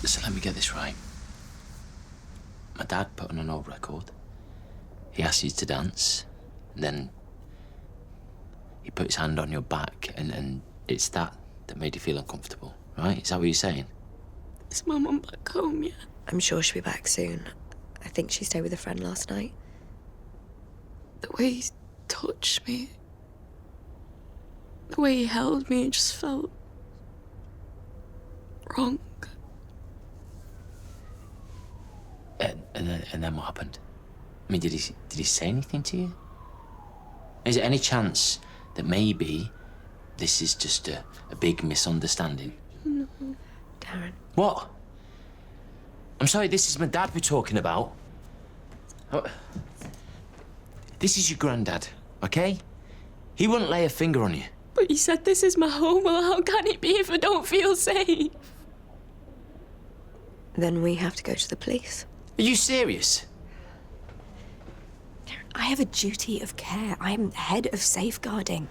So let me get this right. My dad put on an old record. He asked you to dance, and then he put his hand on your back, and it's that made you feel uncomfortable, right? Is that what you're saying? Is my mum back home yet? I'm sure she'll be back soon. I think she stayed with a friend last night. The way he touched me, the way he held me, it just felt wrong. And then what happened? I mean, did he say anything to you? Is there any chance that maybe this is just a big misunderstanding? No. Darren. What? I'm sorry, this is my dad we're talking about. This is your granddad, okay? He wouldn't lay a finger on you. But you said this is my home. Well, how can it be if I don't feel safe? Then we have to go to the police. Are you serious? I have a duty of care. I am head of safeguarding.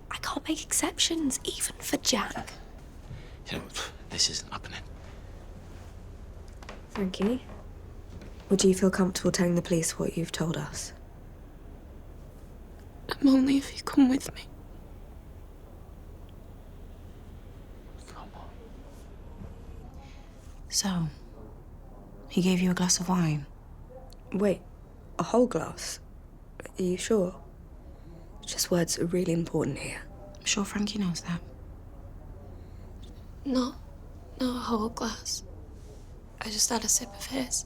I can't make exceptions, even for Jack. You know, this isn't happening. Frankie, would you feel comfortable telling the police what you've told us? Only if you come with me. Come on. So, he gave you a glass of wine? Wait, a whole glass? Are you sure? Just words are really important here. I'm sure Frankie knows that. No, not a whole glass. I just had a sip of his.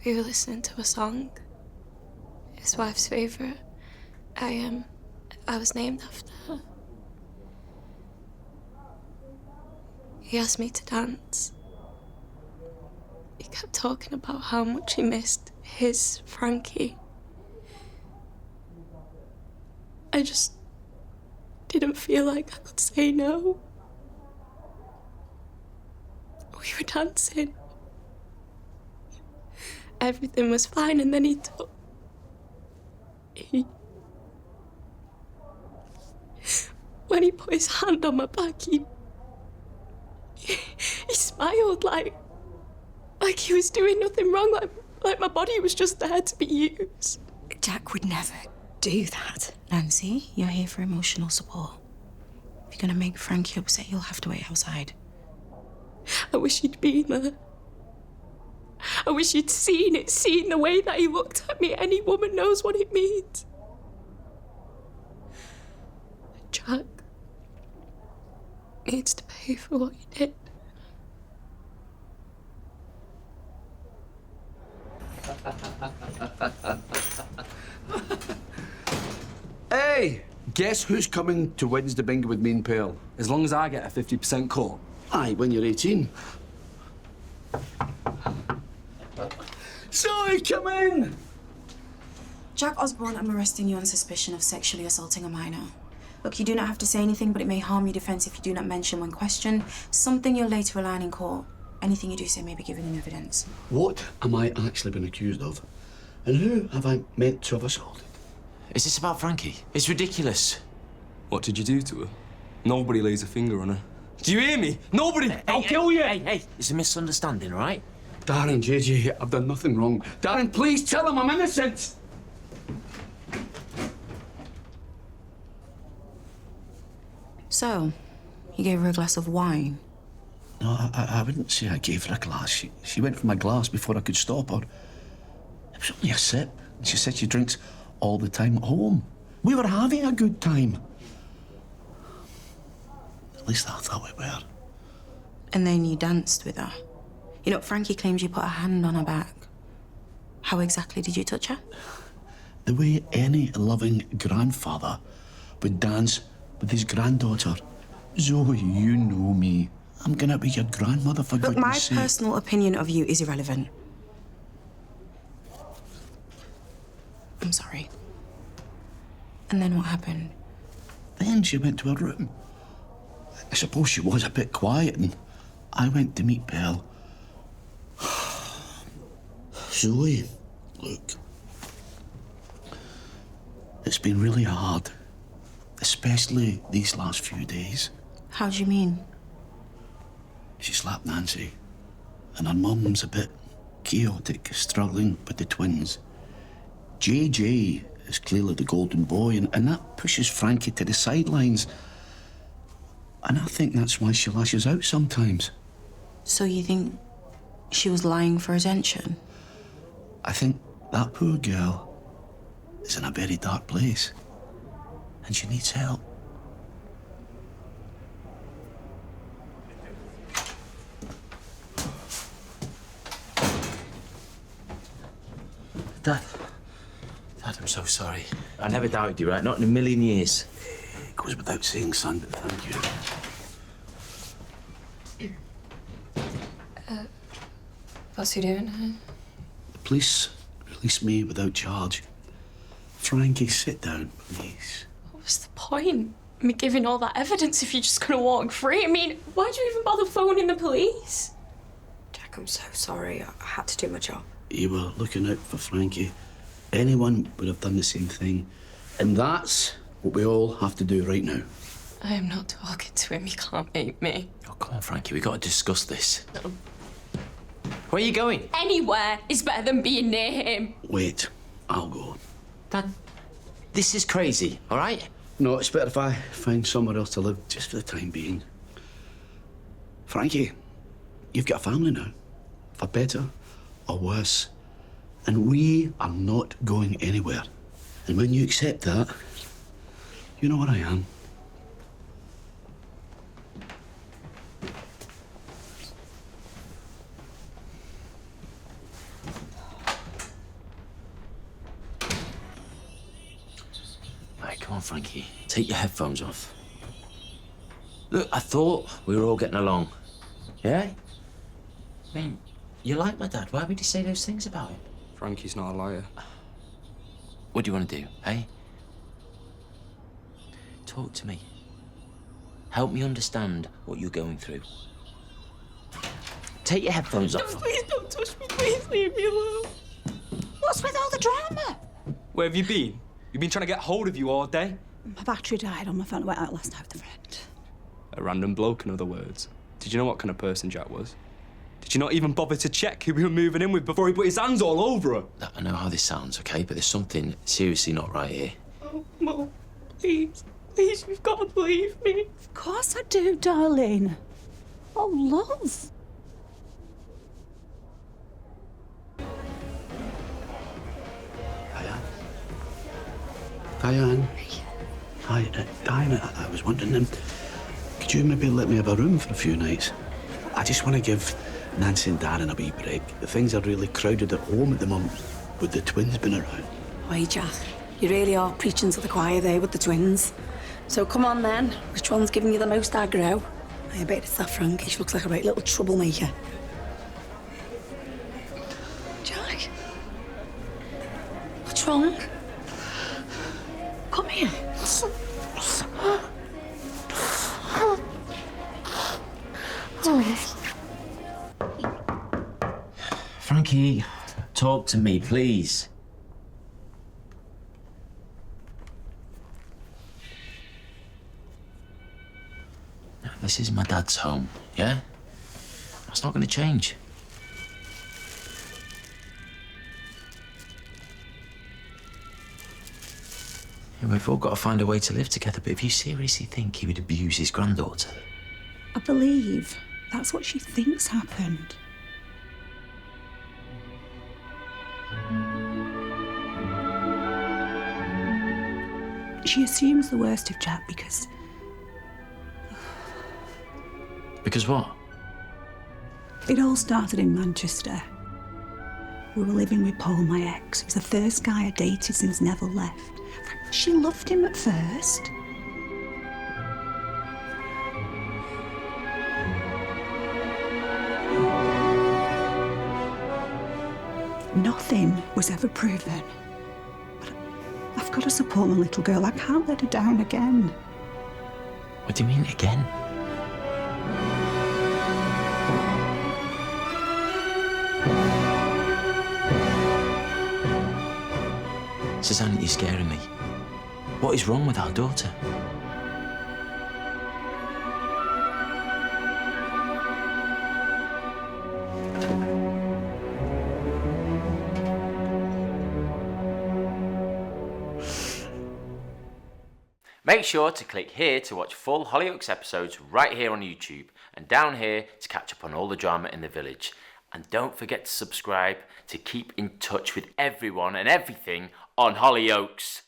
We were listening to a song. His wife's favourite. I was named after her. He asked me to dance. He kept talking about how much he missed his Frankie. I just didn't feel like I could say no. We were dancing. Everything was fine, and then when he put his hand on my back, he smiled like he was doing nothing wrong, like my body was just there to be used. Jack would never do that. Nancy, you're here for emotional support. If you're gonna make Frankie upset, you'll have to wait outside. I wish you'd been there. I wish you'd seen the way that he looked at me. Any woman knows what it means. Jack needs to pay for what he did. Hey, guess who's coming to Wednesday bingo with me and Pearl? As long as I get a 50% cut. Aye, when you're 18. Zoe, come in! Jack Osborne, I'm arresting you on suspicion of sexually assaulting a minor. Look, you do not have to say anything, but it may harm your defence if you do not mention when questioned. Something you'll later rely on in court. Anything you do say may be given in evidence. What am I actually been accused of? And who have I meant to have assaulted? Is this about Frankie? It's ridiculous. What did you do to her? Nobody lays a finger on her. Do you hear me? Nobody! I'll kill you! Hey, it's a misunderstanding, all right? Darren, JJ, I've done nothing wrong. Darren, please tell him I'm innocent! So, you gave her a glass of wine? No, I wouldn't say I gave her a glass. She went for my glass before I could stop her. It was only a sip. She said she drinks all the time at home. We were having a good time. At least I thought we were. And then you danced with her. You know, Frankie claims you put a hand on her back. How exactly did you touch her? The way any loving grandfather would dance with his granddaughter. Zoe, you know me. I'm gonna be your grandmother, for Look, goodness my sake. personal opinion of you is irrelevant. I'm sorry. And then what happened? Then she went to her room. I suppose she was a bit quiet, and I went to meet Pearl. Zoe, look. It's been really hard, especially these last few days. How do you mean? She slapped Nancy. And her mum's a bit chaotic, struggling with the twins. JJ is clearly the golden boy, and that pushes Frankie to the sidelines. And I think that's why she lashes out sometimes. So you think she was lying for attention? I think that poor girl is in a very dark place, and she needs help. Dad, I'm so sorry. I never doubted you, right? Not in a million years. It goes without saying, son, but thank you. What's he doing here? The police released me without charge. Frankie, sit down, please. What was the point? Me giving all that evidence if you're just gonna walk free? I mean, why'd you even bother phoning the police? Jack, I'm so sorry. I had to do my job. You were looking out for Frankie. Anyone would have done the same thing. And that's what we all have to do right now. I am not talking to him. You can't make me. Oh, come on, Frankie, we got to discuss this. No. Where are you going? Anywhere is better than being near him. Wait, I'll go. Dad, this is crazy, all right? No, it's better if I find somewhere else to live, just for the time being. Frankie, you've got a family now, for better or worse. And we are not going anywhere. And when you accept that, you know where I am. Right, come on, Frankie. Take your headphones off. Look, I thought we were all getting along. Yeah? I mean, you like my dad. Why would you say those things about him? Frankie's not a liar. What do you want to do, hey? Talk to me. Help me understand what you're going through. Take your headphones off. Please don't touch me. Please leave me alone. What's with all the drama? Where have you been? You've been trying to get hold of you all day. My battery died on my phone. I went out last night with a friend. A random bloke, in other words. Did you know what kind of person Jack was? Did you not even bother to check who we were moving in with before he put his hands all over her? I know how this sounds, okay? But there's something seriously not right here. Oh, Mum, please. Please, you've got to believe me. Of course I do, darling. Oh, love. Diane? Hi, Diane, I was wondering, could you maybe let me have a room for a few nights? I just want to give Nancy and Darren a wee break. Things are really crowded at home at the moment, with the twins been around. Why, Jack? You really are preaching to the choir there with the twins. So come on then. Which one's giving you the most aggro? I bet it's that Frankie. She looks like a right little troublemaker. Jack? What's wrong? Come here. Frankie, talk to me, please. This is my dad's home, yeah? That's not going to change. Yeah, we've all got to find a way to live together, but if you seriously think he would abuse his granddaughter... I believe that's what she thinks happened. She assumes the worst of Jack because... Because what? It all started in Manchester. We were living with Paul, my ex. He was the first guy I dated since Neville left. She loved him at first. Nothing was ever proven. But I've got to support my little girl. I can't let her down again. What do you mean, again? Susanna, you're scaring me. What is wrong with our daughter? Make sure to click here to watch full Hollyoaks episodes right here on YouTube, and down here to catch up on all the drama in the village. And don't forget to subscribe to keep in touch with everyone and everything on Hollyoaks.